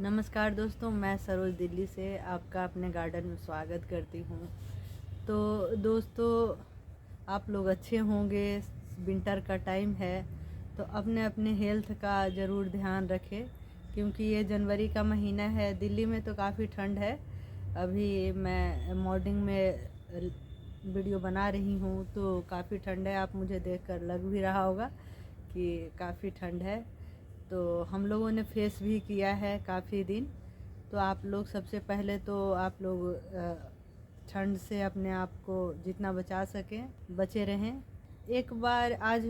नमस्कार दोस्तों, मैं सरोज दिल्ली से आपका अपने गार्डन में स्वागत करती हूँ। तो दोस्तों, आप लोग अच्छे होंगे। विंटर का टाइम है तो अपने अपने हेल्थ का ज़रूर ध्यान रखें, क्योंकि ये जनवरी का महीना है। दिल्ली में तो काफ़ी ठंड है। अभी मैं मॉर्निंग में वीडियो बना रही हूँ तो काफ़ी ठंड है। आप मुझे देखकर लग भी रहा होगा कि काफ़ी ठंड है। तो हम लोगों ने फेस भी किया है काफ़ी दिन। तो आप लोग सबसे पहले तो आप लोग ठंड से अपने आप को जितना बचा सकें बचे रहें। एक बार आज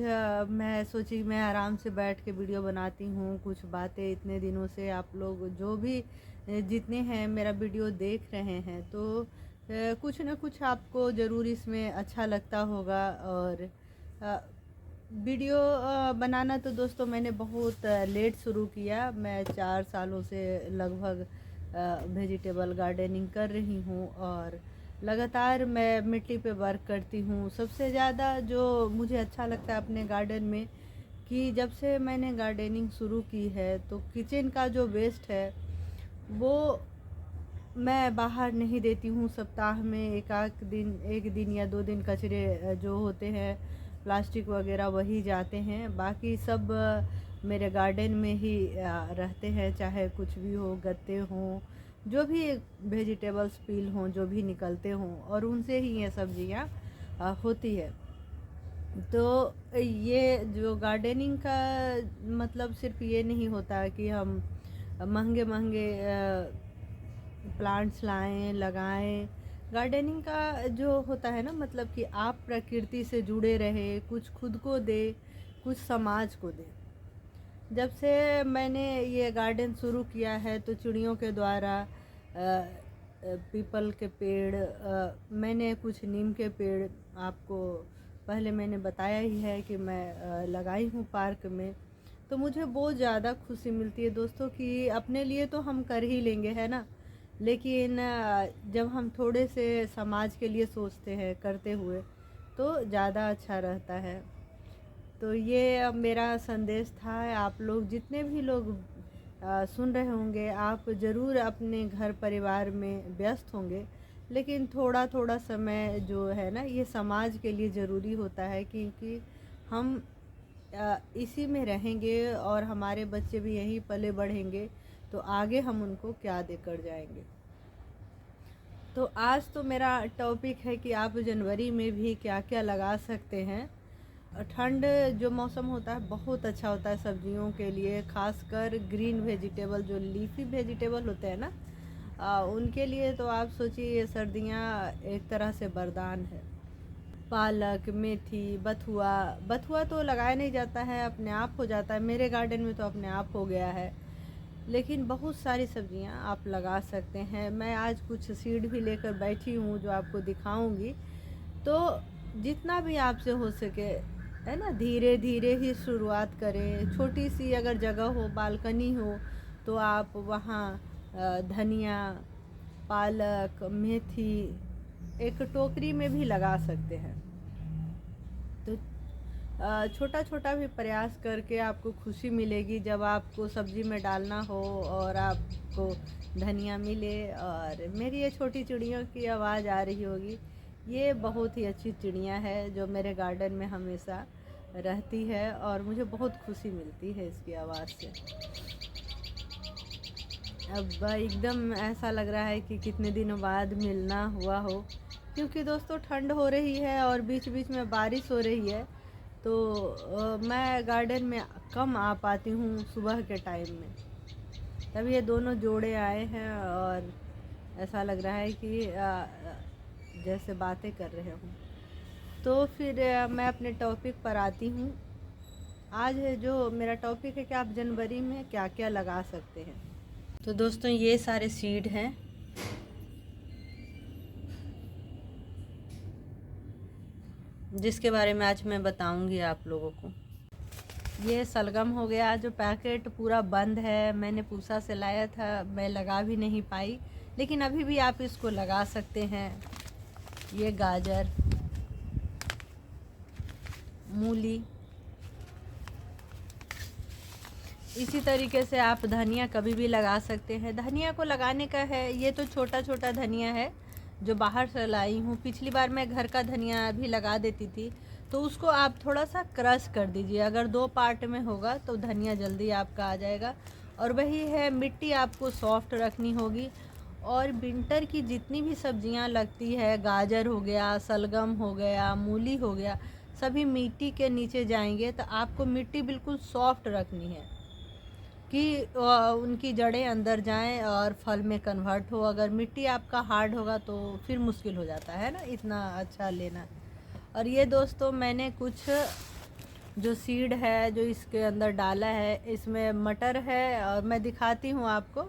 मैं सोची मैं आराम से बैठ के वीडियो बनाती हूँ, कुछ बातें इतने दिनों से आप लोग जो भी जितने हैं मेरा वीडियो देख रहे हैं तो कुछ ना कुछ आपको ज़रूर इसमें अच्छा लगता होगा। और वीडियो बनाना तो दोस्तों मैंने बहुत लेट शुरू किया। मैं 4 सालों से लगभग वेजिटेबल गार्डनिंग कर रही हूँ और लगातार मैं मिट्टी पे वर्क करती हूँ। सबसे ज़्यादा जो मुझे अच्छा लगता है अपने गार्डन में कि जब से मैंने गार्डनिंग शुरू की है तो किचन का जो वेस्ट है वो मैं बाहर नहीं देती हूँ। सप्ताह में एक दिन या 2 दिन कचरे जो होते हैं प्लास्टिक वगैरह वही जाते हैं, बाकी सब मेरे गार्डन में ही रहते हैं। चाहे कुछ भी हो, गत्ते हों, जो भी वेजिटेबल्स पील हों, जो भी निकलते हों, और उनसे ही ये सब्जियाँ होती है। तो ये जो गार्डनिंग का मतलब सिर्फ ये नहीं होता कि हम महंगे महंगे प्लांट्स लाएं लगाएं। गार्डनिंग का जो होता है ना, मतलब कि आप प्रकृति से जुड़े रहे, कुछ खुद को दे, कुछ समाज को दे। जब से मैंने ये गार्डन शुरू किया है तो चिड़ियों के द्वारा पीपल के पेड़, मैंने कुछ नीम के पेड़ आपको पहले मैंने बताया ही है कि मैं लगाई हूँ पार्क में। तो मुझे बहुत ज़्यादा खुशी मिलती है दोस्तों कि अपने लिए तो हम कर ही लेंगे, है ना, लेकिन जब हम थोड़े से समाज के लिए सोचते हैं करते हुए तो ज़्यादा अच्छा रहता है। तो ये अब मेरा संदेश था। आप लोग जितने भी लोग सुन रहे होंगे, आप ज़रूर अपने घर परिवार में व्यस्त होंगे, लेकिन थोड़ा थोड़ा समय जो है ना ये समाज के लिए ज़रूरी होता है, क्योंकि हम इसी में रहेंगे और हमारे बच्चे भी यहीं पले बढ़ेंगे तो आगे हम उनको क्या देकर जाएंगे। तो आज तो मेरा टॉपिक है कि आप जनवरी में भी क्या क्या लगा सकते हैं। ठंड जो मौसम होता है बहुत अच्छा होता है सब्जियों के लिए, खासकर ग्रीन वेजिटेबल जो लीफी वेजिटेबल होते हैं ना, उनके लिए तो आप सोचिए ये सर्दियाँ एक तरह से वरदान है। पालक, मेथी, बथुआ। बथुआ तो लगाया नहीं जाता है, अपने आप हो जाता है। मेरे गार्डन में तो अपने आप हो गया है। लेकिन बहुत सारी सब्जियां आप लगा सकते हैं। मैं आज कुछ सीड भी लेकर बैठी हूँ जो आपको दिखाऊंगी। तो जितना भी आपसे हो सके, है ना, धीरे धीरे ही शुरुआत करें। छोटी सी अगर जगह हो, बालकनी हो, तो आप वहाँ धनिया, पालक, मेथी एक टोकरी में भी लगा सकते हैं। तो छोटा छोटा भी प्रयास करके आपको खुशी मिलेगी जब आपको सब्जी में डालना हो और आपको धनिया मिले। और मेरी ये छोटी चिड़ियों की आवाज़ आ रही होगी, ये बहुत ही अच्छी चिड़िया है जो मेरे गार्डन में हमेशा रहती है और मुझे बहुत खुशी मिलती है इसकी आवाज़ से। अब एकदम ऐसा लग रहा है कि कितने दिनों बाद मिलना हुआ हो, क्योंकि दोस्तों ठंड हो रही है और बीच बीच में बारिश हो रही है। तो मैं गार्डन में कम आ पाती हूँ सुबह के टाइम में। तब ये दोनों जोड़े आए हैं और ऐसा लग रहा है कि जैसे बातें कर रहे हूँ। तो फिर मैं अपने टॉपिक पर आती हूँ। आज है जो मेरा टॉपिक है कि आप जनवरी में क्या क्या लगा सकते हैं। तो दोस्तों, ये सारे सीड हैं। जिसके बारे में आज मैं बताऊंगी आप लोगों को। ये सलगम हो गया जो पैकेट पूरा बंद है, मैंने पूसा से लाया था, मैं लगा भी नहीं पाई, लेकिन अभी भी आप इसको लगा सकते हैं। ये गाजर, मूली, इसी तरीके से आप धनिया कभी भी लगा सकते हैं। धनिया को लगाने का है, ये तो छोटा छोटा धनिया है जो बाहर से लाई हूँ। पिछली बार मैं घर का धनिया भी लगा देती थी, तो उसको आप थोड़ा सा क्रश कर दीजिए। अगर 2 पार्ट में होगा तो धनिया जल्दी आपका आ जाएगा। और वही है, मिट्टी आपको सॉफ्ट रखनी होगी। और विंटर की जितनी भी सब्जियां लगती है, गाजर हो गया, सलगम हो गया, मूली हो गया, सभी मिट्टी के नीचे जाएंगे। तो आपको मिट्टी बिल्कुल सॉफ्ट रखनी है कि उनकी जड़ें अंदर जाएं और फल में कन्वर्ट हो। अगर मिट्टी आपका हार्ड होगा तो फिर मुश्किल हो जाता है ना इतना अच्छा लेना। और ये दोस्तों, मैंने कुछ जो सीड है जो इसके अंदर डाला है, इसमें मटर है और मैं दिखाती हूँ आपको,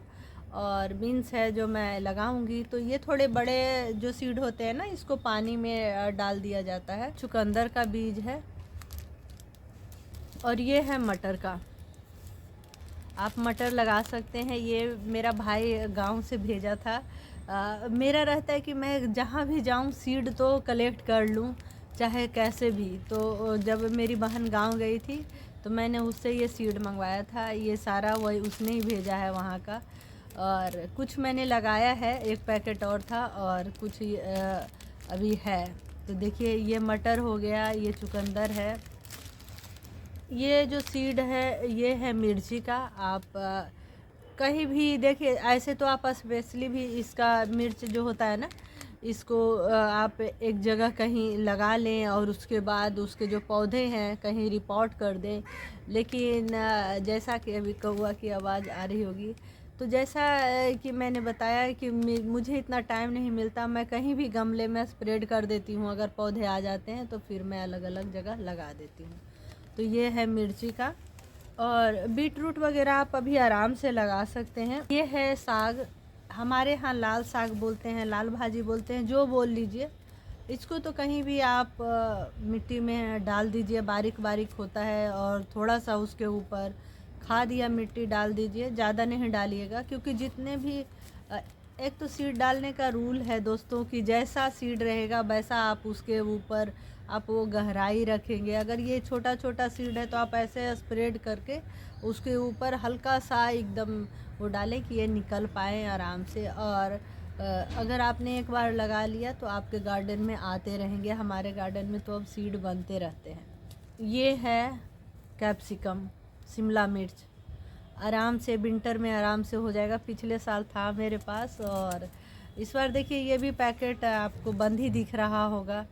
और बीन्स है जो मैं लगाऊंगी। तो ये थोड़े बड़े जो सीड होते हैं ना, इसको पानी में डाल दिया जाता है। चुकंदर का बीज है और ये है मटर का। आप मटर लगा सकते हैं। ये मेरा भाई गांव से भेजा था। मेरा रहता है कि मैं जहाँ भी जाऊँ सीड तो कलेक्ट कर लूँ, चाहे कैसे भी। तो जब मेरी बहन गांव गई थी तो मैंने उससे ये सीड मंगवाया था। ये सारा वही उसने ही भेजा है वहाँ का। और कुछ मैंने लगाया है, 1 पैकेट और था और कुछ अभी है। तो देखिए, ये मटर हो गया, ये चुकंदर है। ये जो सीड है ये है मिर्ची का। आप कहीं भी देखिए, ऐसे तो आप स्पेशली भी इसका मिर्च जो होता है ना, इसको आप एक जगह कहीं लगा लें और उसके बाद उसके जो पौधे हैं कहीं रिपोर्ट कर दें। लेकिन जैसा कि अभी कौवा की आवाज़ आ रही होगी, तो जैसा कि मैंने बताया कि मुझे इतना टाइम नहीं मिलता, मैं कहीं भी गमले में स्प्रेड कर देती हूँ। अगर पौधे आ जाते हैं तो फिर मैं अलग अलग जगह लगा देती हूँ। तो ये है मिर्ची का। और बीट रूट वगैरह आप अभी आराम से लगा सकते हैं। ये है साग, हमारे यहाँ लाल साग बोलते हैं, लाल भाजी बोलते हैं, जो बोल लीजिए। इसको तो कहीं भी आप मिट्टी में डाल दीजिए, बारीक बारीक होता है। और थोड़ा सा उसके ऊपर खाद या मिट्टी डाल दीजिए, ज़्यादा नहीं डालिएगा। क्योंकि जितने भी एक तो सीड डालने का रूल है दोस्तों कि जैसा सीड रहेगा वैसा आप उसके ऊपर आप वो गहराई रखेंगे। अगर ये छोटा छोटा सीड है तो आप ऐसे स्प्रेड करके उसके ऊपर हल्का सा एकदम वो डालें कि ये निकल पाए आराम से। और अगर आपने एक बार लगा लिया तो आपके गार्डन में आते रहेंगे। हमारे गार्डन में तो अब सीड बनते रहते हैं। ये है कैप्सिकम, शिमला मिर्च, आराम से विंटर में आराम से हो जाएगा। पिछले साल था मेरे पास और इस बार देखिए ये भी पैकेट आपको बंद ही दिख रहा होगा।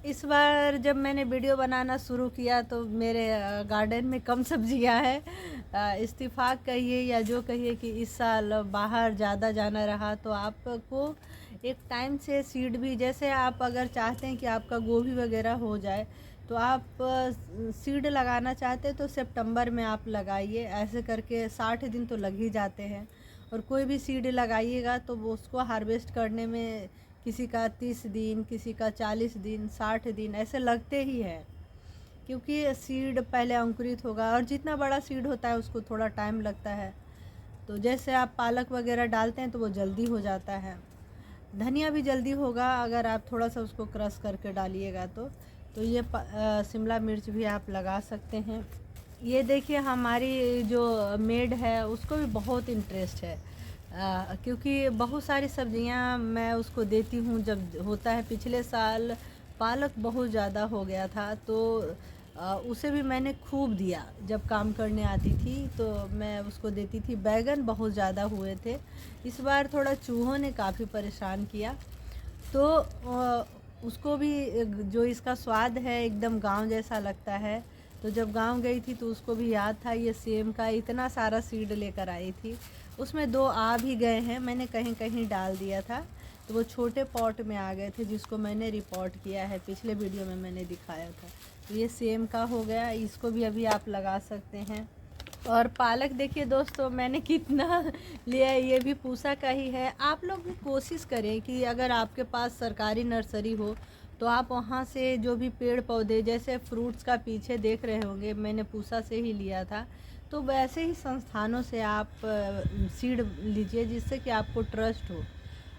इस बार जब मैंने वीडियो बनाना शुरू किया तो मेरे गार्डन में कम सब्जियां हैं। इत्तेफाक कहिए या जो कहिए कि इस साल बाहर ज़्यादा जाना रहा, तो आपको एक टाइम से सीड भी, जैसे आप अगर चाहते हैं कि आपका गोभी वगैरह हो जाए तो आप सीड लगाना चाहते हैं तो सितंबर में आप लगाइए। ऐसे करके 60 दिन तो लग ही जाते हैं। और कोई भी सीड लगाइएगा तो वो उसको हार्वेस्ट करने में किसी का 30 दिन, किसी का 40 दिन, 60 दिन ऐसे लगते ही हैं। क्योंकि सीड पहले अंकुरित होगा और जितना बड़ा सीड होता है उसको थोड़ा टाइम लगता है। तो जैसे आप पालक वगैरह डालते हैं तो वो जल्दी हो जाता है। धनिया भी जल्दी होगा अगर आप थोड़ा सा उसको क्रश करके डालिएगा तो ये शिमला मिर्च भी आप लगा सकते हैं। ये देखिए, हमारी जो मेड है उसको भी बहुत इंटरेस्ट है। क्योंकि बहुत सारी सब्जियां मैं उसको देती हूँ जब होता है। पिछले साल पालक बहुत ज़्यादा हो गया था तो उसे भी मैंने खूब दिया। जब काम करने आती थी तो मैं उसको देती थी। बैगन बहुत ज़्यादा हुए थे। इस बार थोड़ा चूहों ने काफ़ी परेशान किया, तो उसको भी जो इसका स्वाद है एकदम गांव जैसा लगता है। तो जब गांव गई थी तो उसको भी याद था। ये सेम का इतना सारा सीड लेकर आई थी, उसमें 2 आ भी गए हैं। मैंने कहीं कहीं डाल दिया था तो वो छोटे पॉट में आ गए थे, जिसको मैंने रिपोर्ट किया है, पिछले वीडियो में मैंने दिखाया था। तो ये सेम का हो गया, इसको भी अभी आप लगा सकते हैं। और पालक देखिए दोस्तों, मैंने कितना लिया है, ये भी पूसा का ही है। आप लोग भी कोशिश करें कि अगर आपके पास सरकारी नर्सरी हो तो आप वहाँ से जो भी पेड़ पौधे, जैसे फ्रूट्स का पीछे देख रहे होंगे मैंने पूसा से ही लिया था, तो वैसे ही संस्थानों से आप सीड लीजिए जिससे कि आपको ट्रस्ट हो।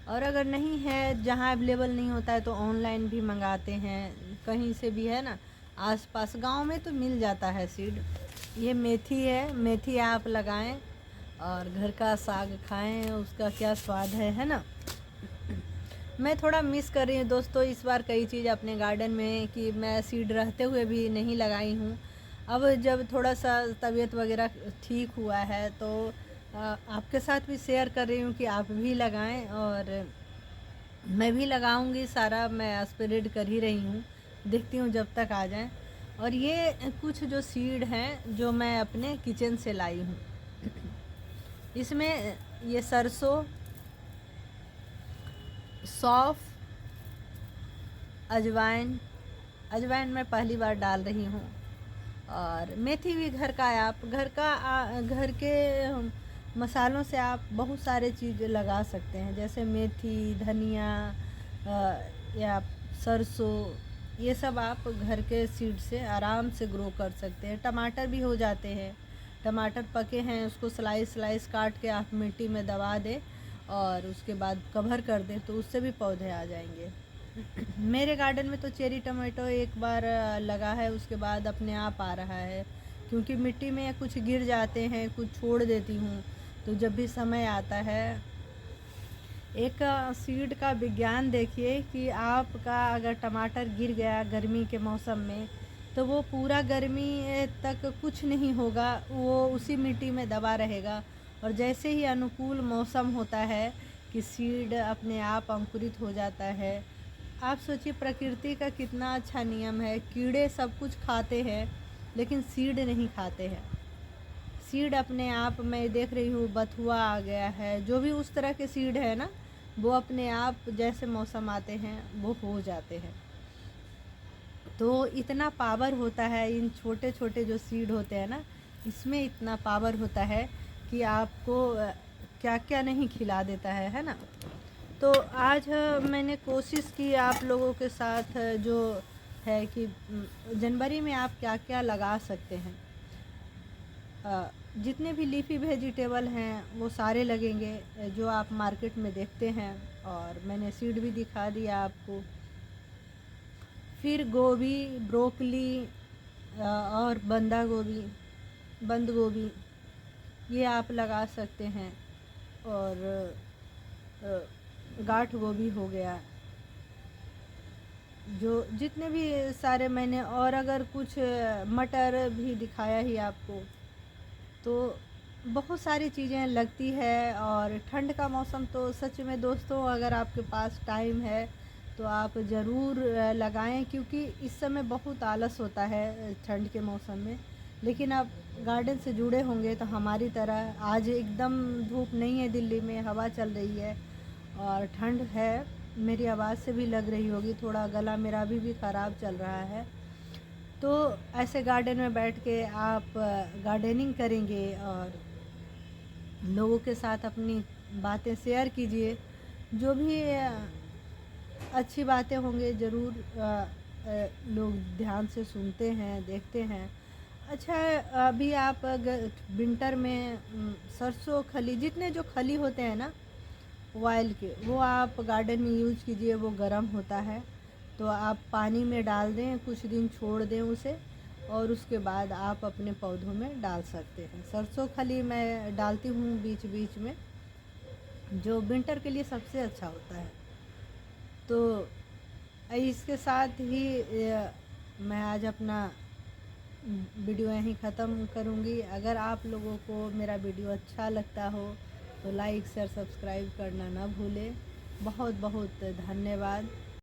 और अगर नहीं है, जहाँ अवेलेबल नहीं होता है तो ऑनलाइन भी मंगाते हैं, कहीं से भी है ना। आसपास गांव में तो मिल जाता है सीड। ये मेथी है, मेथी आप लगाएं और घर का साग खाएं, उसका क्या स्वाद है ना। मैं थोड़ा मिस कर रही हूँ दोस्तों इस बार कई चीज़ अपने गार्डन में कि मैं सीड रहते हुए भी नहीं लगाई हूँ। अब जब थोड़ा सा तबीयत वगैरह ठीक हुआ है तो आपके साथ भी शेयर कर रही हूँ कि आप भी लगाएं, और मैं भी लगाऊंगी। सारा मैं स्प्रेड कर ही रही हूँ, देखती हूँ जब तक आ जाएं। और ये कुछ जो सीड हैं जो मैं अपने किचन से लाई हूँ। इसमें ये सरसों, सौंफ, अजवाइन, अजवाइन मैं पहली बार डाल रही हूँ, और मेथी भी घर का है। आप घर के मसालों से आप बहुत सारे चीज़ लगा सकते हैं, जैसे मेथी, धनिया या सरसों, ये सब आप घर के सीड से आराम से ग्रो कर सकते हैं। टमाटर भी हो जाते हैं, टमाटर पके हैं उसको स्लाइस स्लाइस काट के आप मिट्टी में दबा दें और उसके बाद कवर कर दें तो उससे भी पौधे आ जाएंगे। मेरे गार्डन में तो चेरी टमाटो एक बार लगा है, उसके बाद अपने आप आ रहा है, क्योंकि मिट्टी में कुछ गिर जाते हैं, कुछ छोड़ देती हूँ, तो जब भी समय आता है। एक सीड का विज्ञान देखिए कि आपका अगर टमाटर गिर गया गर्मी के मौसम में तो वो पूरा गर्मी तक कुछ नहीं होगा, वो उसी मिट्टी में दबा रहेगा, और जैसे ही अनुकूल मौसम होता है कि सीड अपने आप अंकुरित हो जाता है। आप सोचिए प्रकृति का कितना अच्छा नियम है, कीड़े सब कुछ खाते हैं लेकिन सीड नहीं खाते हैं। सीड अपने आप, मैं देख रही हूँ बथुआ आ गया है, जो भी उस तरह के सीड है ना, वो अपने आप जैसे मौसम आते हैं वो हो जाते हैं। तो इतना पावर होता है इन छोटे छोटे जो सीड होते हैं ना, इसमें इतना पावर होता है कि आपको क्या क्या नहीं खिला देता है ना। तो आज मैंने कोशिश की आप लोगों के साथ जो है कि जनवरी में आप क्या क्या लगा सकते हैं। जितने भी लीफी वेजिटेबल हैं वो सारे लगेंगे जो आप मार्केट में देखते हैं, और मैंने सीड भी दिखा दिया आपको। फिर गोभी, ब्रोकली और बंद गोभी ये आप लगा सकते हैं, और गांठ गोभी हो गया, जो जितने भी सारे मैंने, और अगर कुछ मटर भी दिखाया ही आपको, तो बहुत सारी चीज़ें लगती है। और ठंड का मौसम तो सच में दोस्तों अगर आपके पास टाइम है तो आप ज़रूर लगाएं, क्योंकि इस समय बहुत आलस होता है ठंड के मौसम में। लेकिन आप गार्डन से जुड़े होंगे तो हमारी तरह आज एकदम धूप नहीं है, दिल्ली में हवा चल रही है और ठंड है। मेरी आवाज़ से भी लग रही होगी, थोड़ा गला मेरा अभी भी ख़राब चल रहा है। तो ऐसे गार्डन में बैठ के आप गार्डनिंग करेंगे और लोगों के साथ अपनी बातें शेयर कीजिए। जो भी अच्छी बातें होंगे ज़रूर लोग ध्यान से सुनते हैं, देखते हैं। अच्छा, अभी आप विंटर में सरसों खली, जितने जो खली होते हैं ना ऑयल के, वो आप गार्डन में यूज कीजिए। वो गर्म होता है तो आप पानी में डाल दें, कुछ दिन छोड़ दें उसे, और उसके बाद आप अपने पौधों में डाल सकते हैं। सरसों खली मैं डालती हूँ बीच बीच में, जो विंटर के लिए सबसे अच्छा होता है। तो इसके साथ ही मैं आज अपना वीडियो यहीं ख़त्म करूँगी। अगर आप लोगों को मेरा वीडियो अच्छा लगता हो तो लाइक शेयर सब्सक्राइब करना ना भूलें। बहुत बहुत धन्यवाद।